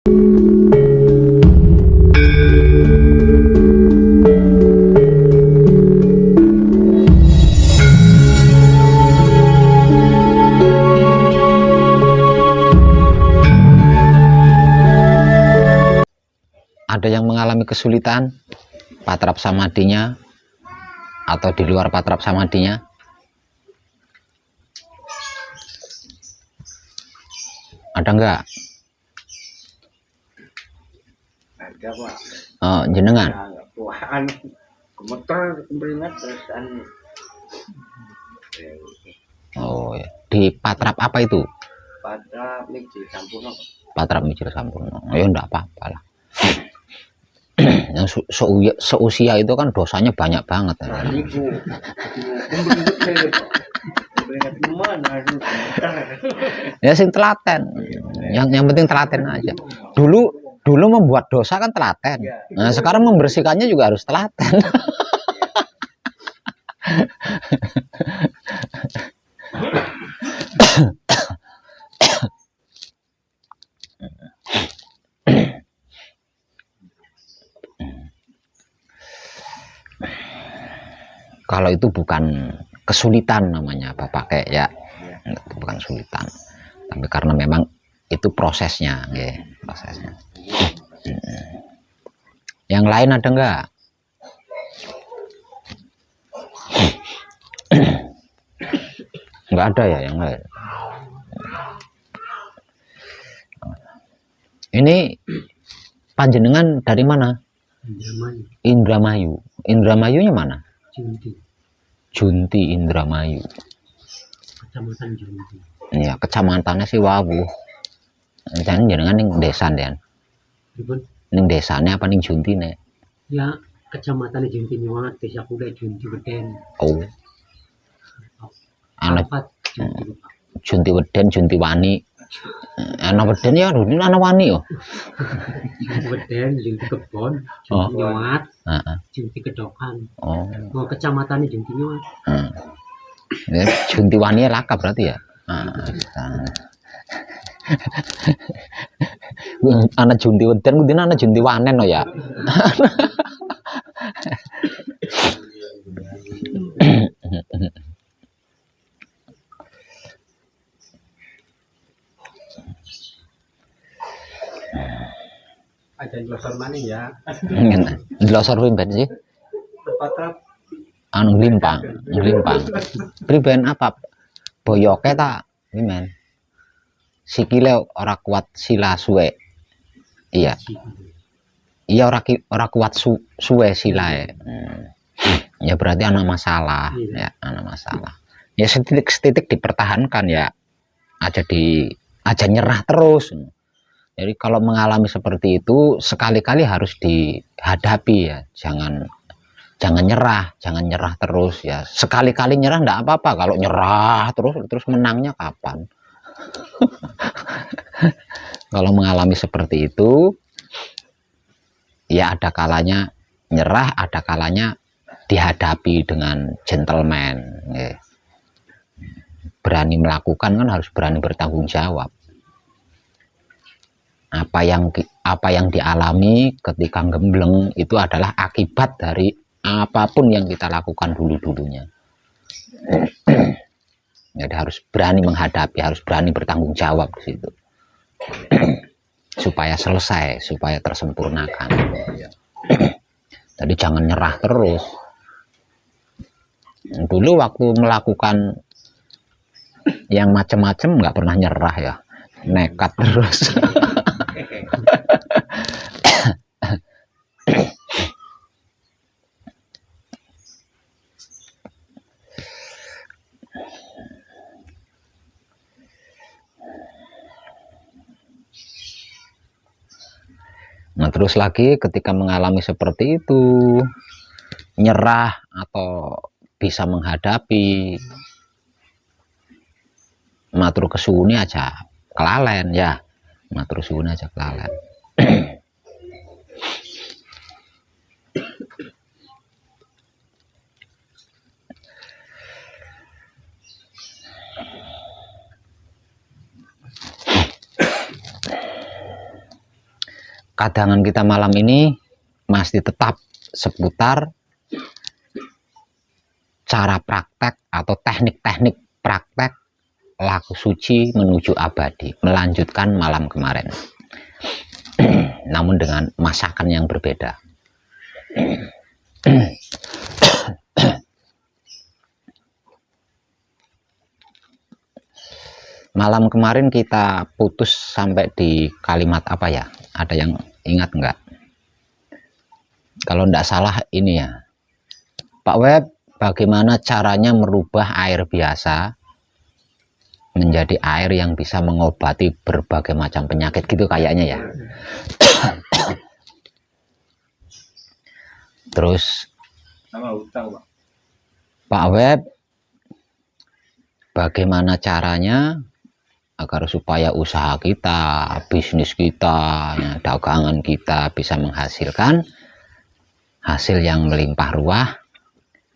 Ada yang mengalami kesulitan patrap samadinya atau di luar patrap samadinya? Ada enggak? Ada Pak. Oh, jenengan? Tuhan gemeter beringat terusan. Oh ya. Di patrap apa itu? Pada Mijil Sampurno. Patrap Mijil Sampurno. Ya enggak apa-apa lah. Yang seusia itu kan dosanya banyak banget. Nah, itu beringat kemana? Ya sing telaten. Yang penting telaten aja. Dulu membuat dosa kan telaten. Nah, sekarang membersihkannya juga harus telaten. Kalau itu bukan kesulitan namanya Bapak kayak ya, itu bukan kesulitan. Tapi karena memang itu prosesnya, ya, prosesnya. Yang lain ada enggak? Enggak ada ya yang lain. Ini panjenengan dari mana? Indramayu. Indramayunya mana? Junti Indramayu. Kecamatan Junti. Iya, kecamatannya sih Wawu. Jangan jenengan ning desa Den. Ning desane apa ning Juntine? Ya, kecamatan Junti Nyuwat, desa Kuda Junti Weden. Oh. Ana Junti Weden. Junti Weden, Junti Wani. Ana Weden ya, ini ana Wani yo. Junti Weden, Junti Kebon, Oh. Junti Nyuwat, Heeh. Junti Kedokan. Oh. Oh, kecamatan Junti Nyuwat. Ya, Junti Wani laka berarti ya. Anak Junti Weden kudune anak Junti Wanen no ya. Ada losor mana ya? Ndelosor ben sih. Patrap Anu nglimpang. Priben apa? Boyoke ta? Iki men. Sikile ora kuat sila suwe. Iya. Iya ora kuat suwe silae. Ya berarti ana masalah, ya ana masalah. Ya setitik dipertahankan ya. Aja nyerah terus. Jadi kalau mengalami seperti itu sekali-kali harus dihadapi ya. Jangan nyerah terus ya. Sekali-kali nyerah enggak apa-apa, kalau nyerah terus menangnya kapan? Kalau mengalami seperti itu ya ada kalanya nyerah, ada kalanya dihadapi dengan gentleman ya. Berani melakukan kan harus berani bertanggung jawab. Apa yang dialami ketika gembleng itu adalah akibat dari apapun yang kita lakukan dulunya. Jadi harus berani menghadapi, harus berani bertanggung jawab di situ. Supaya selesai, supaya tersempurnakan. Jadi jangan nyerah terus. Dulu waktu melakukan yang macam-macam nggak pernah nyerah ya, nekat terus. Nah terus lagi ketika mengalami seperti itu, nyerah atau bisa menghadapi, matur kesuwune aja kelalen ya, matur kesuwune aja kelalen. kadangan kita malam ini masih tetap seputar cara praktek atau teknik-teknik praktek laku suci menuju abadi, melanjutkan malam kemarin. Namun dengan masakan yang berbeda. Malam kemarin kita putus sampai di kalimat apa ya? Ada yang ingat enggak? Kalau enggak salah ini ya, Pak Web, bagaimana caranya merubah air biasa menjadi air yang bisa mengobati berbagai macam penyakit gitu kayaknya ya. Terus Pak Web, bagaimana caranya agar supaya usaha kita, bisnis kita, ya, dagangan kita bisa menghasilkan hasil yang melimpah ruah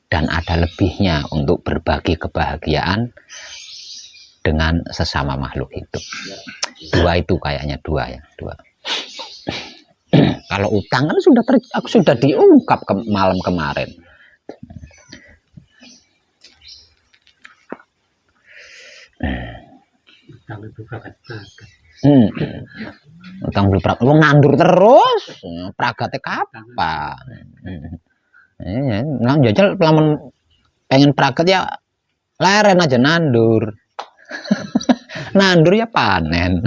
dan ada lebihnya untuk berbagi kebahagiaan dengan sesama makhluk hidup. Dua itu kayaknya dua. Kalau utang kan sudah diungkap malam kemarin. Utang itu pragat. Utang beli pragat, wong nandur terus, pragatnya kapan? Nang jajal pelamun pengen pragat ya leren aja nandur. Nandur ya panen.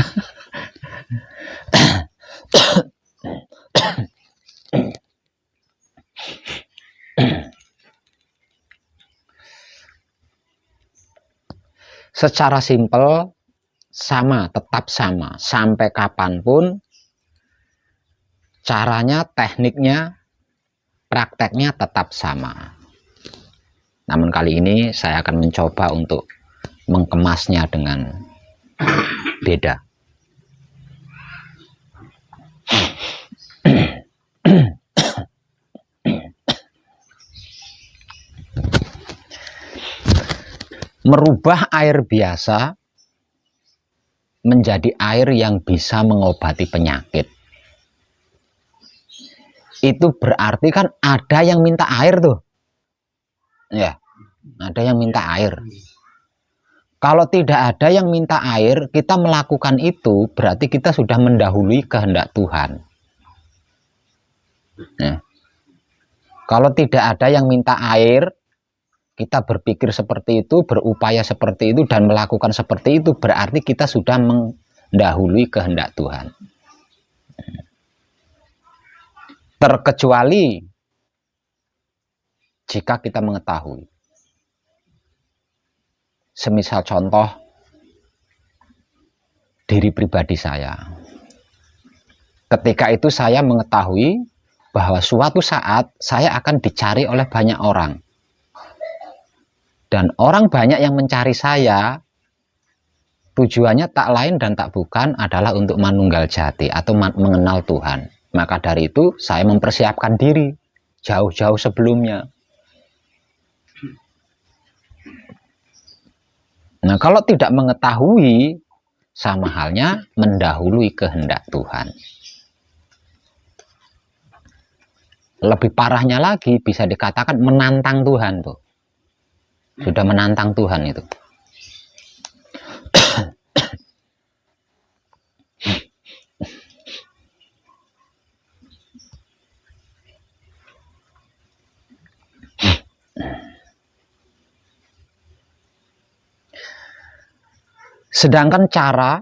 Secara simpel sama, tetap sama sampai kapanpun, caranya, tekniknya, prakteknya tetap sama. Namun kali ini saya akan mencoba untuk mengemasnya dengan beda. Merubah air biasa menjadi air yang bisa mengobati penyakit. Itu berarti kan ada yang minta air tuh. Ya, ada yang minta air. Kalau tidak ada yang minta air, kita melakukan itu berarti kita sudah mendahului kehendak Tuhan. Nah, kalau tidak ada yang minta air, kita berpikir seperti itu, berupaya seperti itu, dan melakukan seperti itu, berarti kita sudah mendahului kehendak Tuhan. Terkecuali jika kita mengetahui. Semisal contoh, diri pribadi saya. Ketika itu saya mengetahui bahwa suatu saat saya akan dicari oleh banyak orang. Dan orang banyak yang mencari saya, tujuannya tak lain dan tak bukan adalah untuk manunggal jati atau mengenal Tuhan. Maka dari itu saya mempersiapkan diri jauh-jauh sebelumnya. Nah, kalau tidak mengetahui, sama halnya mendahului kehendak Tuhan. Lebih parahnya lagi bisa dikatakan menantang Tuhan tuh. Sudah menantang Tuhan itu. Sedangkan cara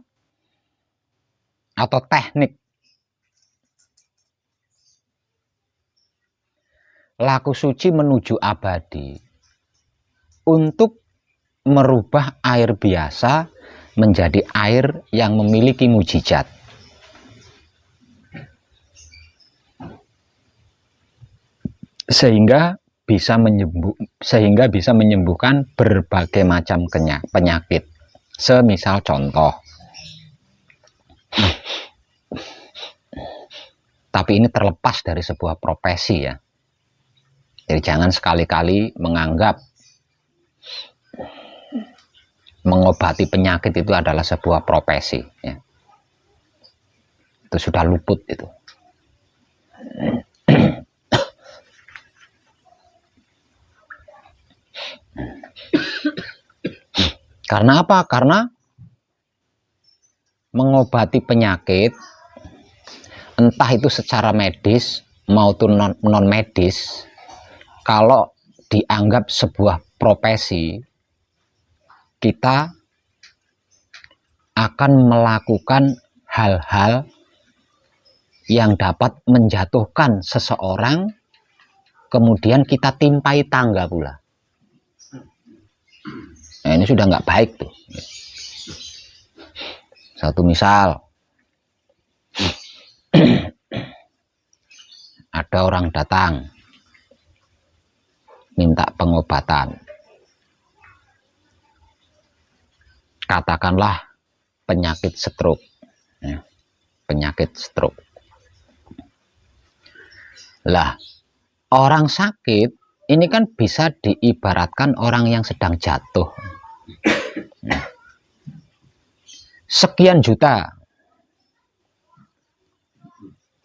atau teknik laku suci menuju abadi untuk merubah air biasa menjadi air yang memiliki mujizat. Sehingga bisa menyembuhkan berbagai macam penyakit. Semisal contoh. Tapi ini terlepas dari sebuah profesi ya. Jadi jangan sekali-kali menganggap mengobati penyakit itu adalah sebuah profesi ya. Itu sudah luput itu. Karena apa? Karena mengobati penyakit, entah itu secara medis maupun non medis, kalau dianggap sebuah profesi, kita akan melakukan hal-hal yang dapat menjatuhkan seseorang, kemudian kita timpai tangga pula. Nah, ini sudah nggak baik tuh. Satu misal, ada orang datang minta pengobatan, katakanlah penyakit stroke, penyakit stroke. Lah, orang sakit ini kan bisa diibaratkan orang yang sedang jatuh. Sekian juta.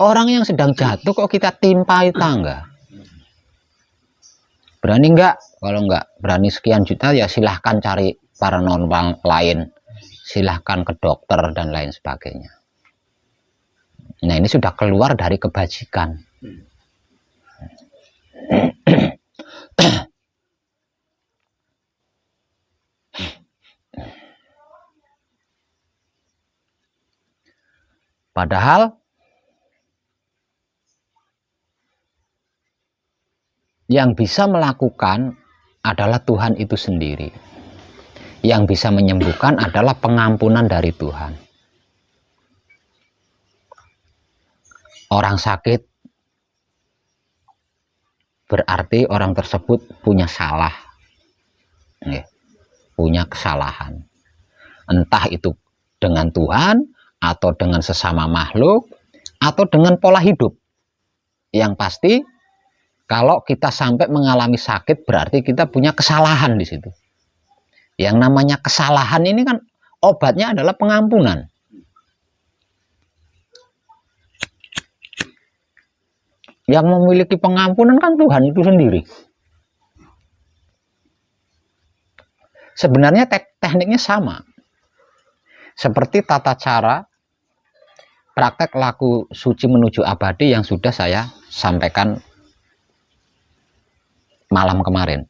Orang yang sedang jatuh kok kita timpai tangga? Berani enggak? Kalau enggak berani sekian juta, ya silahkan cari paranormal lain. Silahkan ke dokter dan lain sebagainya. Nah, ini sudah keluar dari kebajikan. Padahal yang bisa melakukan adalah Tuhan itu sendiri. Yang bisa menyembuhkan adalah pengampunan dari Tuhan. Orang sakit berarti orang tersebut punya salah, punya kesalahan. Entah itu dengan Tuhan, atau dengan sesama makhluk, atau dengan pola hidup. Yang pasti, kalau kita sampai mengalami sakit, berarti kita punya kesalahan di situ. Yang namanya kesalahan ini kan obatnya adalah pengampunan. Yang memiliki pengampunan kan Tuhan itu sendiri. Sebenarnya tekniknya sama. Seperti tata cara praktek laku suci menuju abadi yang sudah saya sampaikan malam kemarin.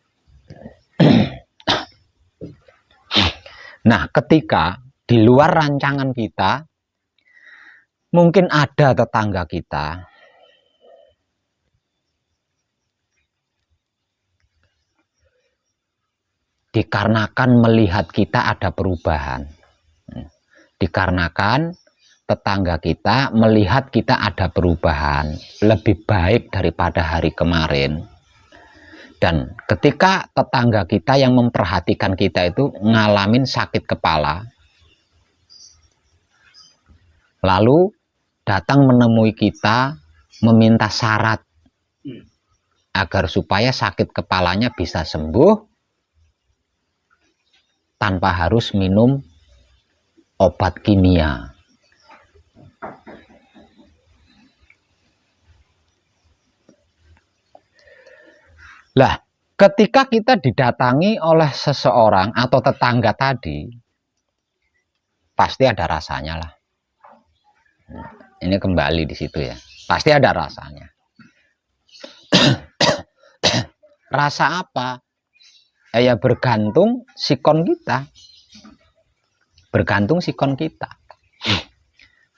Nah, ketika di luar rancangan kita, mungkin ada tetangga kita dikarenakan melihat kita ada perubahan, dikarenakan tetangga kita melihat kita ada perubahan lebih baik daripada hari kemarin. Dan ketika tetangga kita yang memperhatikan kita itu ngalamin sakit kepala, lalu datang menemui kita meminta syarat agar supaya sakit kepalanya bisa sembuh tanpa harus minum obat kimia. Lah, ketika kita didatangi oleh seseorang atau tetangga tadi, pasti ada rasanya lah. Ini kembali di situ ya, pasti ada rasanya. Rasa apa? Ya bergantung sikon kita. Bergantung sikon kita.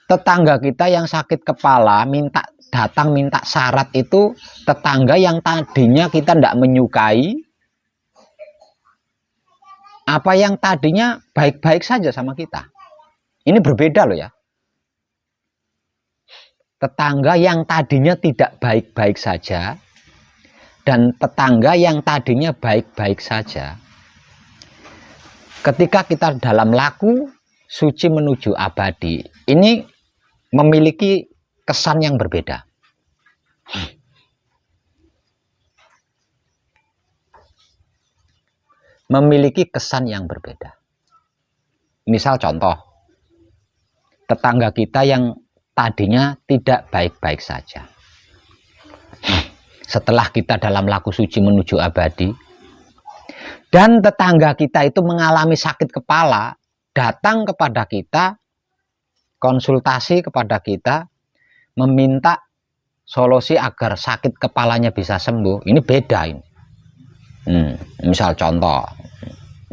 Tetangga kita yang sakit kepala datang minta syarat itu tetangga yang tadinya kita tidak menyukai, apa yang tadinya baik-baik saja sama kita. Ini berbeda loh ya. Tetangga yang tadinya tidak baik-baik saja dan tetangga yang tadinya baik-baik saja. Ketika kita dalam laku suci menuju abadi, ini memiliki kesan yang berbeda. Memiliki kesan yang berbeda. Misal contoh, tetangga kita yang tadinya tidak baik-baik saja. Setelah kita dalam laku suci menuju abadi, dan tetangga kita itu mengalami sakit kepala, datang kepada kita, konsultasi kepada kita, meminta solusi agar sakit kepalanya bisa sembuh, ini beda ini. Misal contoh,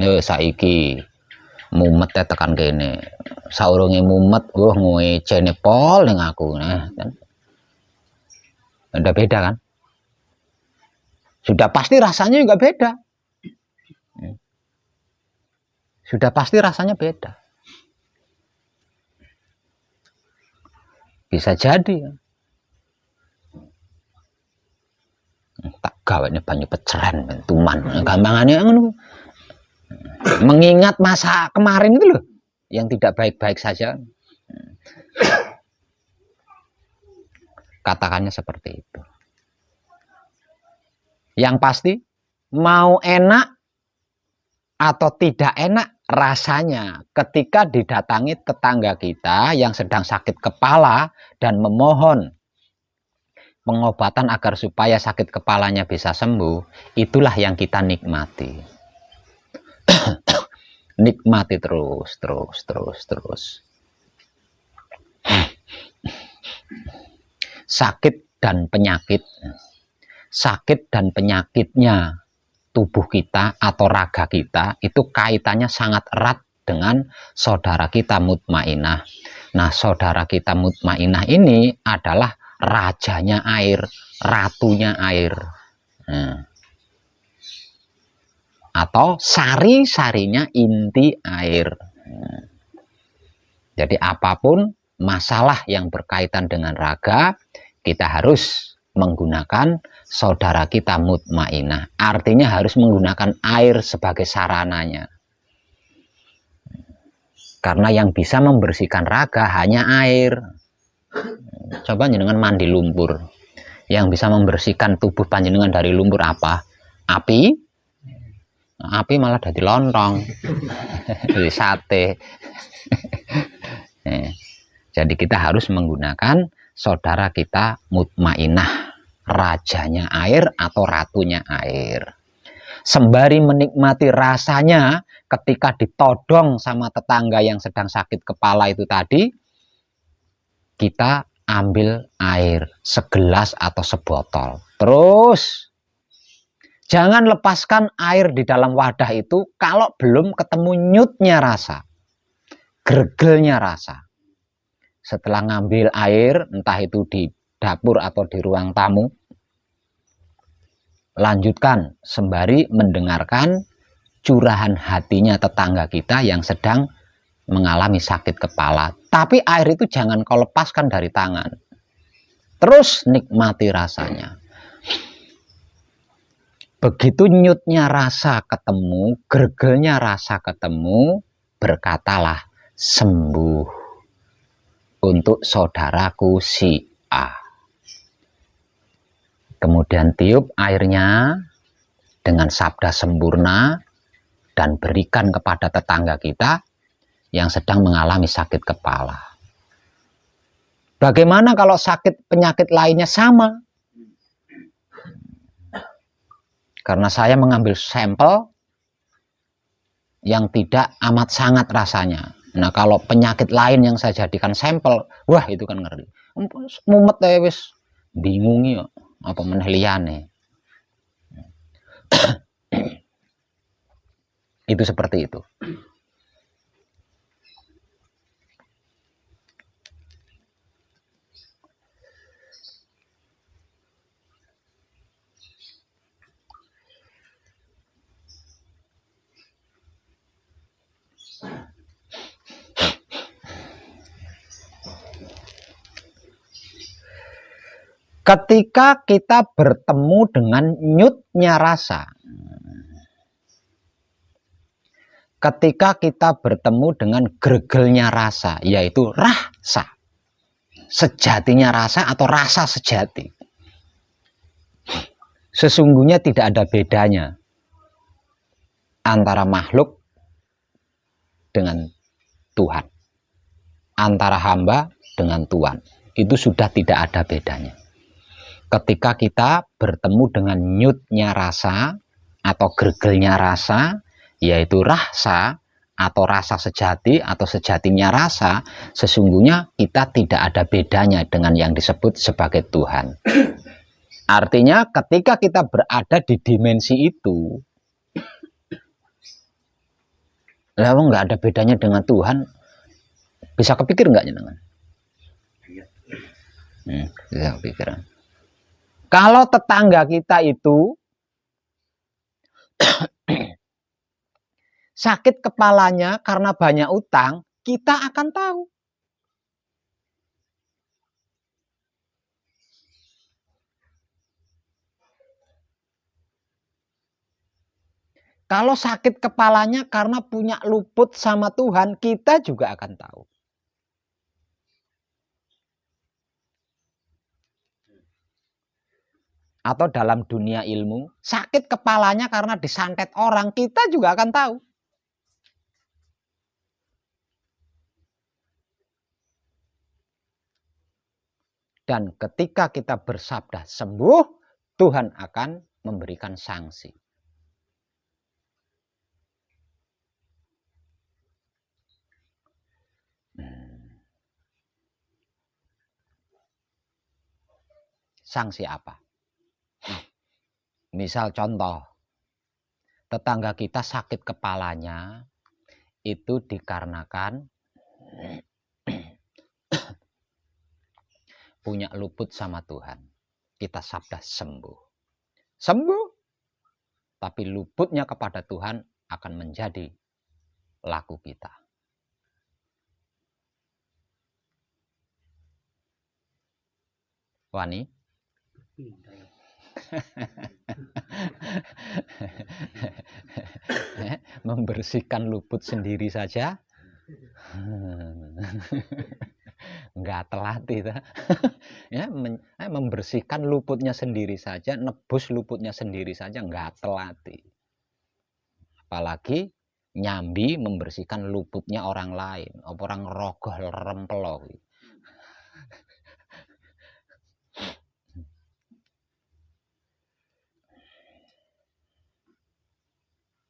saiki mumet tekan kene, saurunge mumet, ngecene pol ning aku, kan? Udah beda kan? Sudah pasti rasanya juga beda. Sudah pasti rasanya beda. Bisa jadi. Tak gawene banyu peceren tuman. Gampangannya mengingat masa kemarin itu loh, yang tidak baik-baik saja. Katakannya seperti itu. Yang pasti, mau enak atau tidak enak rasanya ketika didatangi tetangga kita yang sedang sakit kepala dan memohon pengobatan agar supaya sakit kepalanya bisa sembuh, itulah yang kita nikmati. Nikmati terus. Sakit dan penyakitnya tubuh kita atau raga kita itu kaitannya sangat erat dengan saudara kita mutmainah. Nah, saudara kita mutmainah ini adalah rajanya air, ratunya air, atau sari-sarinya inti air. Jadi apapun masalah yang berkaitan dengan raga, kita harus menggunakan saudara kita mutmainah. Artinya harus menggunakan air sebagai sarananya. Karena yang bisa membersihkan raga hanya air. Coba jenengan mandi lumpur. Yang bisa membersihkan tubuh panjenengan dari lumpur apa? Api? Api malah jadi lontong. Jadi sate. Jadi kita harus menggunakan saudara kita mutmainah, rajanya air atau ratunya air. Sembari menikmati rasanya ketika ditodong sama tetangga yang sedang sakit kepala itu tadi, kita ambil air segelas atau sebotol. Terus jangan lepaskan air di dalam wadah itu kalau belum ketemu nyutnya rasa, gregelnya rasa. Setelah ngambil air, entah itu di dapur atau di ruang tamu, lanjutkan sembari mendengarkan curahan hatinya tetangga kita yang sedang mengalami sakit kepala. Tapi air itu jangan kau lepaskan dari tangan. Terus nikmati rasanya. Begitu nyutnya rasa ketemu, gregelnya rasa ketemu, berkatalah sembuh untuk saudaraku si A. Kemudian tiup airnya dengan sabda sempurna dan berikan kepada tetangga kita yang sedang mengalami sakit kepala. Bagaimana kalau sakit penyakit lainnya sama? Karena saya mengambil sampel yang tidak amat sangat rasanya. Nah, kalau penyakit lain yang saya jadikan sampel, wah itu kan ngeri. Mumet wis bingung ya, apa meneh liyane. Itu seperti itu. Ketika kita bertemu dengan nyutnya rasa, ketika kita bertemu dengan gregelnya rasa, yaitu rasa, sejatinya rasa atau rasa sejati, sesungguhnya tidak ada bedanya antara makhluk dengan Tuhan, antara hamba dengan Tuhan. Itu sudah tidak ada bedanya. Ketika kita bertemu dengan nyutnya rasa, atau gregelnya rasa, yaitu rasa atau rasa sejati atau sejatinya rasa, sesungguhnya kita tidak ada bedanya dengan yang disebut sebagai Tuhan. Artinya ketika kita berada di dimensi itu, lalu nggak ada bedanya dengan Tuhan, bisa kepikir nggak jenengan? Bisa kepikir. Kalau tetangga kita itu sakit kepalanya karena banyak utang, kita akan tahu. Kalau sakit kepalanya karena punya luput sama Tuhan, kita juga akan tahu. Atau dalam dunia ilmu, sakit kepalanya karena disantet orang, kita juga akan tahu. Dan ketika kita bersabda sembuh, Tuhan akan memberikan sanksi. Sanksi apa? Misal contoh, tetangga kita sakit kepalanya itu dikarenakan punya luput sama Tuhan. Kita sabda sembuh. Sembuh. Tapi luputnya kepada Tuhan akan menjadi laku kita. Wani? Membersihkan luput sendiri saja nggak telatih ya, membersihkan luputnya sendiri saja, nebus luputnya sendiri saja nggak telatih, apalagi nyambi membersihkan luputnya orang lain, orang rogoh rempelo.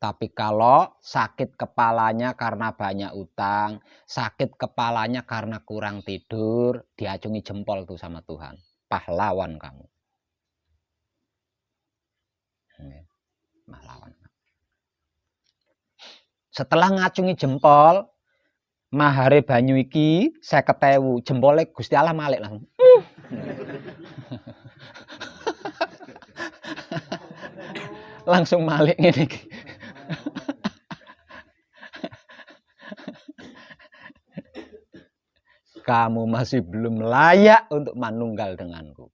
Tapi kalau sakit kepalanya karena banyak utang, sakit kepalanya karena kurang tidur, diacungi jempol tuh sama Tuhan. Pahlawan kamu. Pahlawan. Setelah ngacungi jempol, mahare banyu iki 50.000, jempolnya Gusti Allah malik langsung. Langsung malik ngene iki. Kamu masih belum layak untuk manunggal denganku.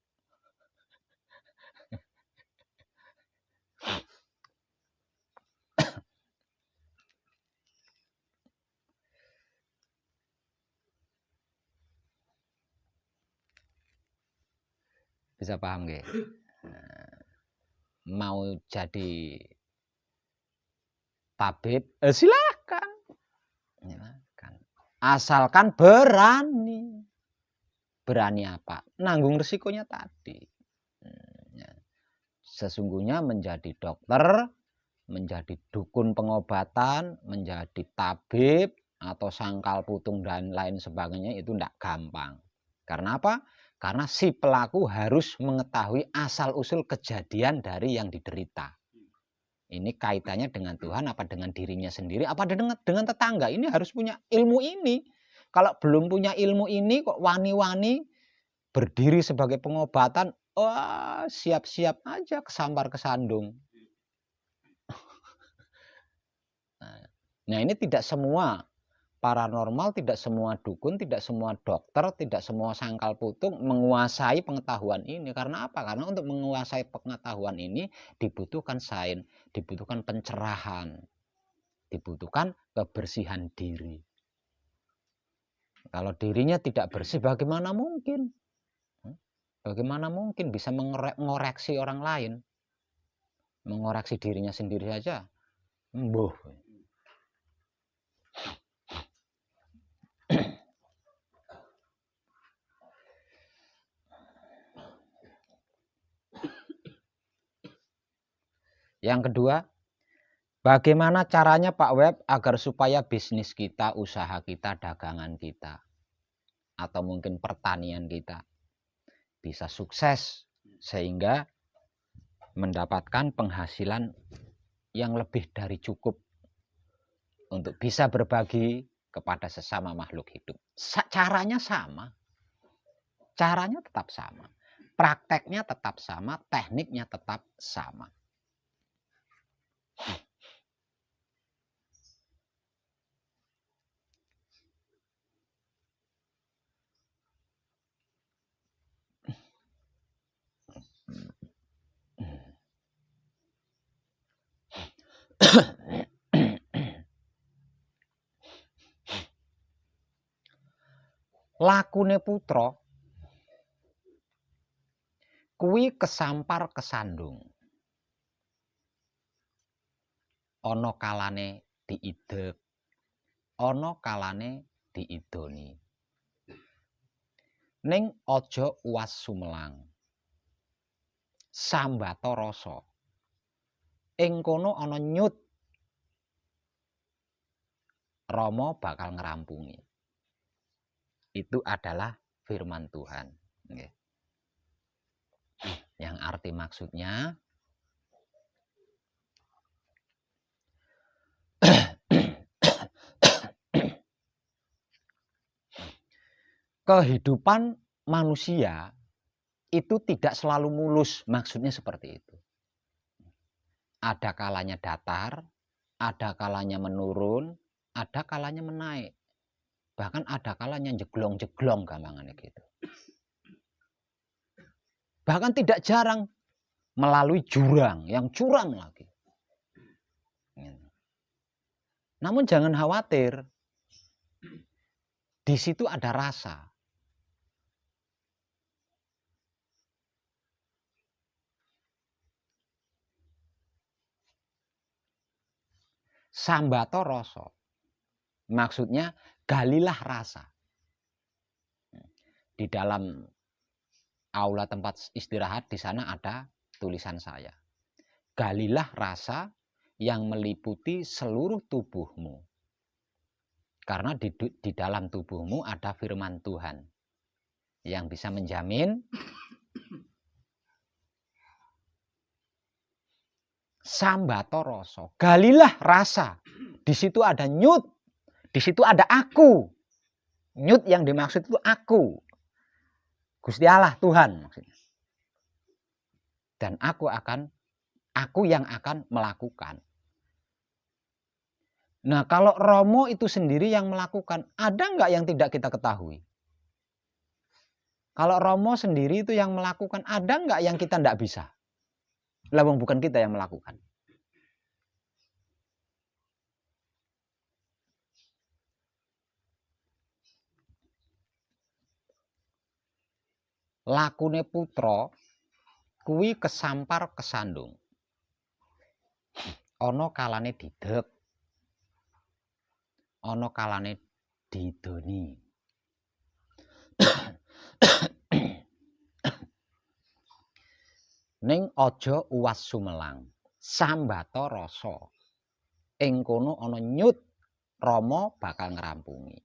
Bisa paham nggih? Mau jadi tabib, silakan. Asalkan berani. Berani apa? Nanggung resikonya tadi. Sesungguhnya menjadi dokter, menjadi dukun pengobatan, menjadi tabib, atau sangkal putung dan lain sebagainya itu tidak gampang. Karena apa? Karena si pelaku harus mengetahui asal-usul kejadian dari yang diderita. Ini kaitannya dengan Tuhan, apa dengan dirinya sendiri, apa dengan tetangga. Ini harus punya ilmu ini. Kalau belum punya ilmu ini kok wani-wani berdiri sebagai pengobatan, wah siap-siap aja kesampar kesandung. Nah ini tidak semua paranormal, tidak semua dukun, tidak semua dokter, tidak semua sangkal putung menguasai pengetahuan ini. Karena apa? Karena untuk menguasai pengetahuan ini dibutuhkan sains, dibutuhkan pencerahan, dibutuhkan kebersihan diri. Kalau dirinya tidak bersih, bagaimana mungkin? Bagaimana mungkin bisa mengoreksi orang lain? Mengoreksi dirinya sendiri saja. Mbuh. Yang kedua, bagaimana caranya Pak Web agar supaya bisnis kita, usaha kita, dagangan kita, atau mungkin pertanian kita bisa sukses sehingga mendapatkan penghasilan yang lebih dari cukup untuk bisa berbagi kepada sesama makhluk hidup. Caranya sama. Caranya tetap sama. Prakteknya tetap sama, tekniknya tetap sama. Lakune putra kuwi kesampar kesandung. Ana kalane diidek, ana kalane diidoni. Ning aja uwas sumelang. Sambata rasa. Ing kono ana nyut. Rama bakal ngerampungi. Itu adalah firman Tuhan. Yang arti maksudnya, kehidupan manusia itu tidak selalu mulus. Maksudnya seperti itu. Ada kalanya datar, ada kalanya menurun, ada kalanya menaik. Bahkan ada kalanya jeglong-jeglong gampangannya gitu. Bahkan tidak jarang melalui jurang yang curam lagi. Namun jangan khawatir. Di situ ada rasa. Sambata rasa. Maksudnya galilah rasa. Di dalam aula tempat istirahat di sana ada tulisan saya. Galilah rasa yang meliputi seluruh tubuhmu. Karena di dalam tubuhmu ada firman Tuhan yang bisa menjamin sambata rasa. Galilah rasa. Di situ ada nyut. Di situ ada aku. Nyut yang dimaksud itu aku. Gusti Allah Tuhan maksudnya. Dan aku yang akan melakukan. Nah, kalau Romo itu sendiri yang melakukan, ada nggak yang tidak kita ketahui? Kalau Romo sendiri itu yang melakukan, ada nggak yang kita nggak bisa? Lah bukan kita yang melakukan. Lakune putra kuwi kesampar kesandung. Ana kalane didek. Ana kalane didoni. Ning aja uwas sumelang. Sambata rasa. Ing kono ana nyut. Rama bakal ngerampungi.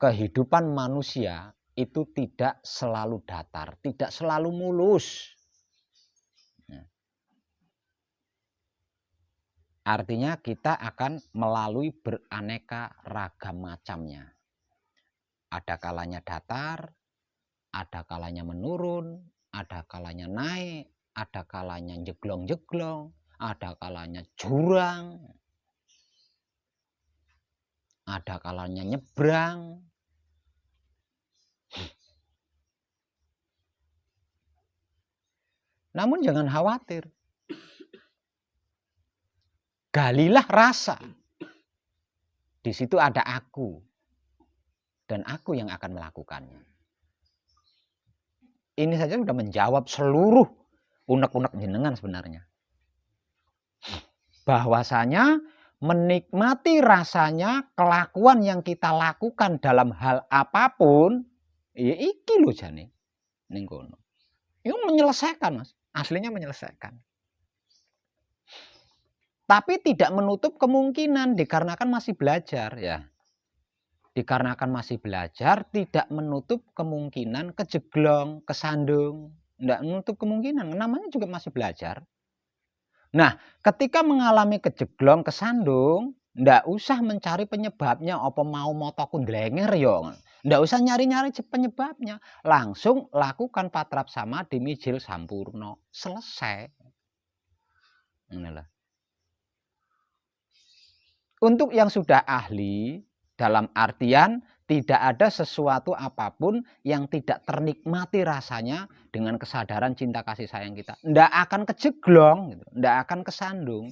Kehidupan manusia itu tidak selalu datar, tidak selalu mulus. Artinya kita akan melalui beraneka ragam macamnya. Ada kalanya datar, ada kalanya menurun, ada kalanya naik, ada kalanya jeglong-jeglong, ada kalanya jurang, ada kalanya nyebrang. Namun jangan khawatir. Galilah rasa. Di situ ada aku. Dan aku yang akan melakukannya. Ini saja sudah menjawab seluruh unek-unek jenengan sebenarnya. Bahwasanya menikmati rasanya kelakuan yang kita lakukan dalam hal apapun, ya iki lho jane ning kono. Itu menyelesaikan, Mas. Aslinya menyelesaikan. Tapi tidak menutup kemungkinan dikarenakan masih belajar ya. Dikarenakan masih belajar tidak menutup kemungkinan kejeglong, kesandung. Tidak menutup kemungkinan, namanya juga masih belajar. Nah, ketika mengalami kejeglong, kesandung, ndak usah mencari penyebabnya, apa mau motoku ndlenger ya. Ndak usah nyari-nyari penyebabnya. Langsung lakukan patrap sama dimijil sampurna. Selesai. Inilah. Untuk yang sudah ahli, dalam artian tidak ada sesuatu apapun yang tidak ternikmati rasanya dengan kesadaran cinta kasih sayang kita. Ndak akan kejeglong, gitu. Ndak akan kesandung.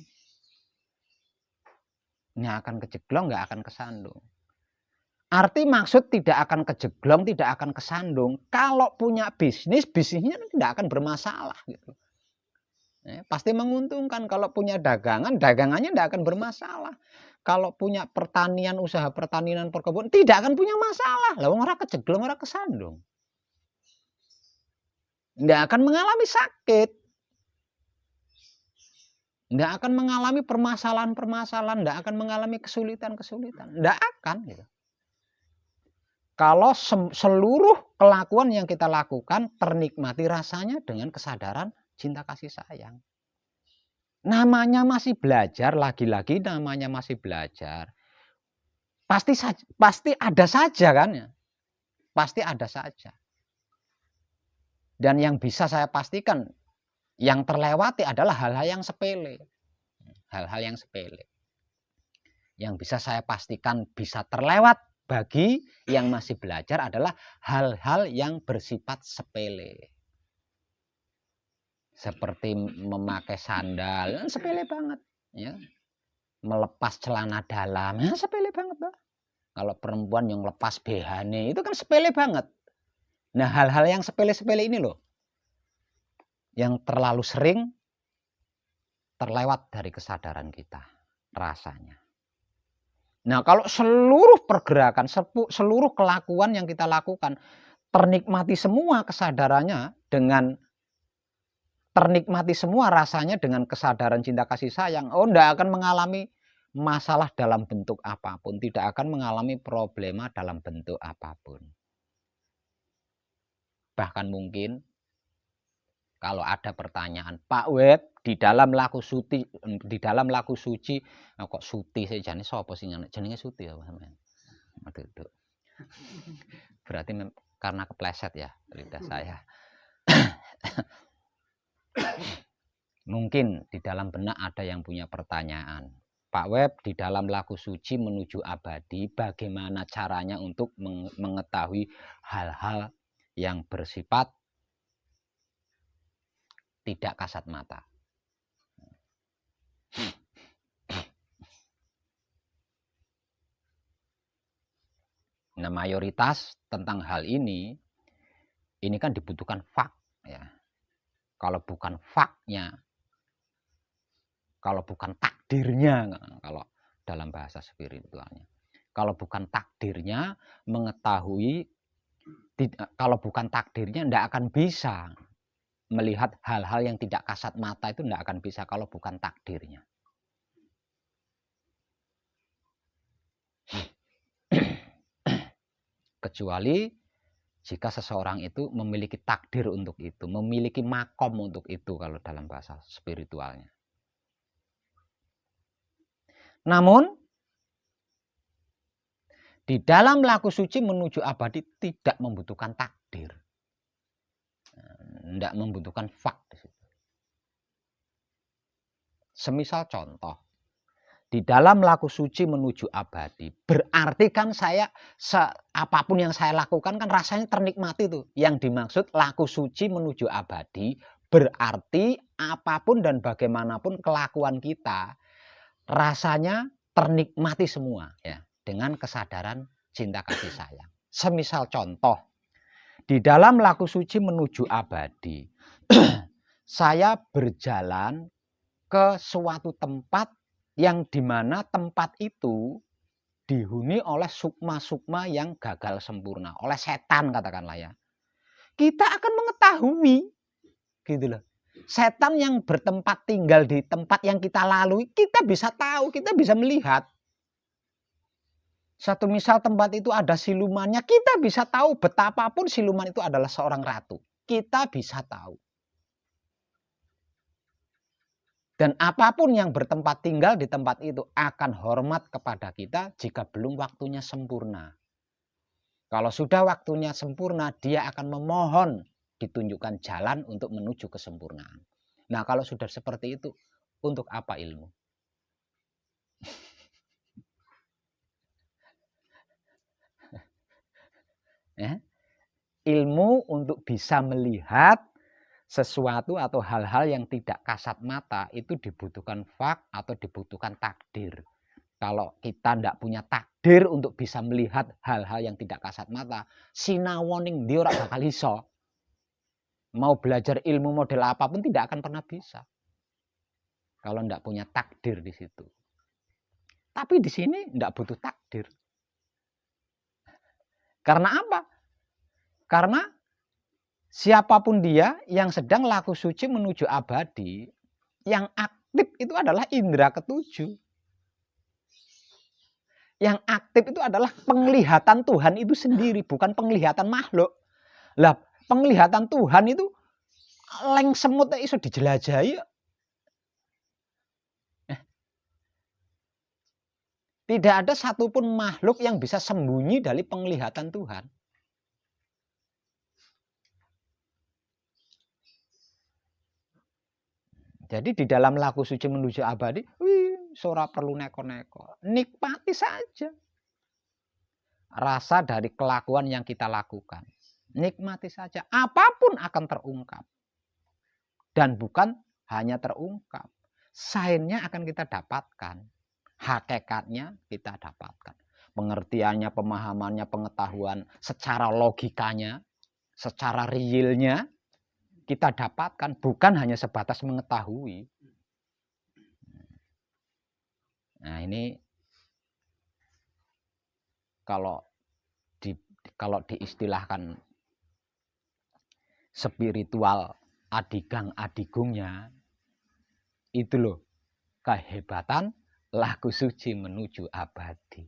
Nggak akan kejeglong, nggak akan kesandung. Arti maksud tidak akan kejeglong, tidak akan kesandung. Kalau punya bisnis, bisnisnya tidak akan bermasalah. Gitu. Pasti menguntungkan. Kalau punya dagangan, dagangannya tidak akan bermasalah. Kalau punya pertanian, usaha pertanian, perkebunan, tidak akan punya masalah. Lah orang kejeglong, orang kesandung. Tidak akan mengalami sakit. Tidak akan mengalami permasalahan-permasalahan. Tidak akan mengalami kesulitan-kesulitan. Tidak akan. Gitu. Kalau seluruh kelakuan yang kita lakukan ternikmati rasanya dengan kesadaran cinta kasih sayang. Namanya masih belajar, lagi-lagi namanya masih belajar. Pasti ada saja kan ya. Pasti ada saja. Dan yang bisa saya pastikan, yang terlewati adalah hal-hal yang sepele. Hal-hal yang sepele. Yang bisa saya pastikan bisa terlewat bagi yang masih belajar adalah hal-hal yang bersifat sepele. Seperti memakai sandal, sepele banget. Ya. Melepas celana dalam, ya sepele banget. Bah. Kalau perempuan yang lepas BH-nya, itu kan sepele banget. Nah hal-hal yang sepele-sepele ini loh, yang terlalu sering terlewat dari kesadaran kita, rasanya. Nah kalau seluruh pergerakan, seluruh kelakuan yang kita lakukan, ternikmati semua kesadarannya dengan ternikmati semua rasanya dengan kesadaran cinta kasih sayang, oh tidak akan mengalami masalah dalam bentuk apapun, tidak akan mengalami problema dalam bentuk apapun. Bahkan mungkin kalau ada pertanyaan, Pak Web, di dalam laku suci, kok suci sih jane sapa sing jenenge suci ya sampean. Aduh. Berarti karena kepleset ya lidah saya. Mungkin di dalam benak ada yang punya pertanyaan. Pak Web, di dalam laku suci menuju abadi, bagaimana caranya untuk mengetahui hal-hal yang bersifat tidak kasat mata? Nah, mayoritas tentang hal ini kan dibutuhkan fak. Ya. Kalau bukan faknya, kalau bukan takdirnya, kalau dalam bahasa spiritualnya, kalau bukan takdirnya mengetahui, kalau bukan takdirnya tidak akan bisa melihat hal-hal yang tidak kasat mata, itu tidak akan bisa kalau bukan takdirnya. Kecuali jika seseorang itu memiliki takdir untuk itu, memiliki makom untuk itu kalau dalam bahasa spiritualnya. Namun, di dalam laku suci menuju abadi tidak membutuhkan takdir. Tidak membutuhkan fak. Semisal contoh, di dalam laku suci menuju abadi, berarti kan saya apapun yang saya lakukan kan rasanya ternikmati tuh. Yang dimaksud laku suci menuju abadi berarti apapun dan bagaimanapun kelakuan kita rasanya ternikmati semua ya dengan kesadaran cinta kasih sayang. Semisal contoh, di dalam laku suci menuju abadi saya berjalan ke suatu tempat yang dimana tempat itu dihuni oleh sukma-sukma yang gagal sempurna, oleh setan katakanlah ya. Kita akan mengetahui gitu loh. Setan yang bertempat tinggal di tempat yang kita lalui, kita bisa tahu, kita bisa melihat. Satu misal tempat itu ada silumannya, kita bisa tahu betapapun siluman itu adalah seorang ratu. Kita bisa tahu. Dan apapun yang bertempat tinggal di tempat itu akan hormat kepada kita jika belum waktunya sempurna. Kalau sudah waktunya sempurna, dia akan memohon ditunjukkan jalan untuk menuju kesempurnaan. Nah, kalau sudah seperti itu, untuk apa ilmu? Ya? Ilmu untuk bisa melihat sesuatu atau hal-hal yang tidak kasat mata itu dibutuhkan fak atau dibutuhkan takdir. Kalau kita tidak punya takdir untuk bisa melihat hal-hal yang tidak kasat mata, sinawoning dia ora bakal iso. Mau belajar ilmu model apapun tidak akan pernah bisa. Kalau tidak punya takdir di situ. Tapi di sini tidak butuh takdir. Karena apa? Karena siapapun dia yang sedang laku suci menuju abadi, yang aktif itu adalah indera ketujuh. Yang aktif itu adalah penglihatan Tuhan itu sendiri, bukan penglihatan makhluk. Lah, penglihatan Tuhan itu leng semut iso dijelajahi. Tidak ada satupun makhluk yang bisa sembunyi dari penglihatan Tuhan. Jadi di dalam laku suci menuju abadi, ora perlu neko-neko. Nikmati saja rasa dari kelakuan yang kita lakukan. Nikmati saja. Apapun akan terungkap. Dan bukan hanya terungkap. Sainnya akan kita dapatkan. Hakikatnya kita dapatkan. Pengertiannya, pemahamannya, pengetahuan, secara logikanya, secara realnya, kita dapatkan, bukan hanya sebatas mengetahui. Nah, ini kalau diistilahkan spiritual adigang adigungnya, itu loh kehebatan laku suci menuju abadi.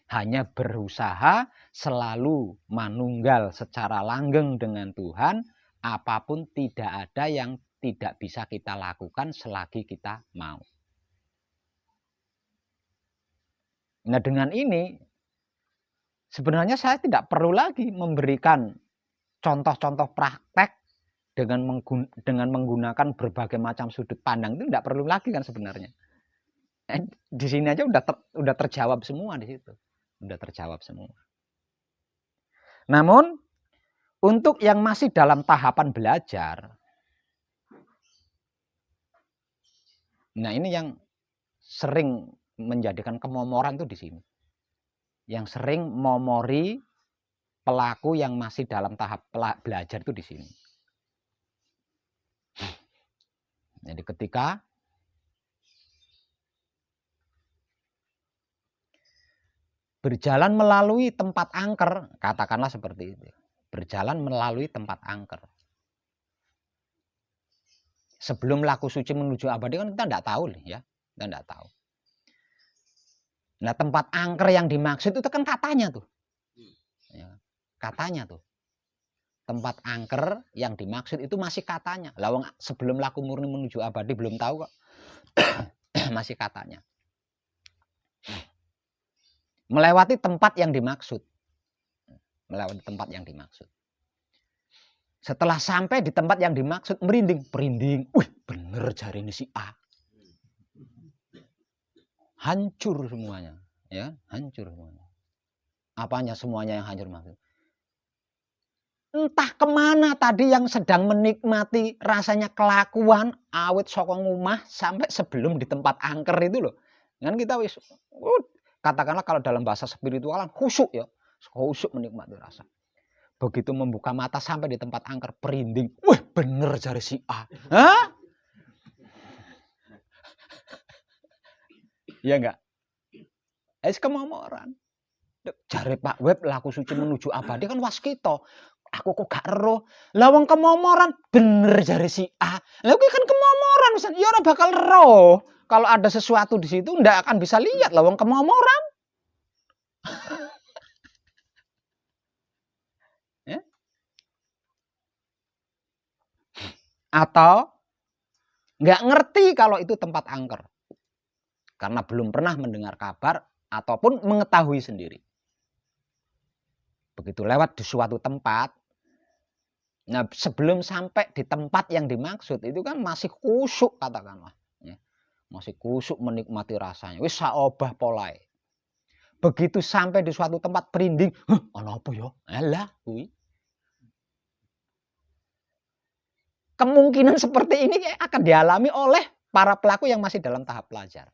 Hanya berusaha selalu manunggal secara langgeng dengan Tuhan, apapun tidak ada yang tidak bisa kita lakukan selagi kita mau. Nah, dengan ini sebenarnya saya tidak perlu lagi memberikan contoh-contoh praktek dengan menggunakan berbagai macam sudut pandang. Itu tidak perlu lagi kan sebenarnya. Di sini aja udah terjawab semua di situ. Udah terjawab semua. Namun untuk yang masih dalam tahapan belajar, nah ini yang sering menjadikan kemomoran tuh di sini. Yang sering momori pelaku yang masih dalam tahap belajar itu di sini. Jadi ketika berjalan melalui tempat angker, katakanlah seperti itu. Berjalan melalui tempat angker. Sebelum laku suci menuju abadi kan kita tidak tahu ya, kita tidak tahu. Nah, tempat angker yang dimaksud itu kan katanya tuh. Ya, katanya tuh. Tempat angker yang dimaksud itu masih katanya. Lawang sebelum laku murni menuju abadi belum tahu kok. Masih katanya. Melewati tempat yang dimaksud. Melewati tempat yang dimaksud. Setelah sampai di tempat yang dimaksud, merinding. Wih, bener jari ini si A. Hancur semuanya. Ya, hancur semuanya. Apanya semuanya yang hancur maksud? Entah kemana tadi yang sedang menikmati rasanya kelakuan, awet sokong rumah sampai sebelum di tempat angker itu loh. Kan kita wis katakanlah kalau dalam bahasa spiritualan khusyuk ya. Khusyuk menikmati rasa. Begitu membuka mata sampai di tempat angker, perinding. Wih, bener jari si A. Hah? Iya enggak? Es kemomoran. Jari Pak Web laku suci menuju abadi kan waskito. aku kok gak ero. Lah wong kemomoran bener jare si A. Lah kuwi kan kemomoran pisan. Ya ora bakal ero. Kalau ada sesuatu di situ ndak akan bisa lihat lah wong kemomoran. Ya? Atau nggak ngerti kalau itu tempat angker. Karena belum pernah mendengar kabar ataupun mengetahui sendiri. Begitu lewat di suatu tempat, nah sebelum sampai di tempat yang dimaksud itu kan masih kusuk katakanlah, ya. Masih kusuk menikmati rasanya. Wis saobah polae. Begitu sampai di suatu tempat perinding, ana apa ya? Alah, kuwi. Kemungkinan seperti ini akan dialami oleh para pelaku yang masih dalam tahap pelajar.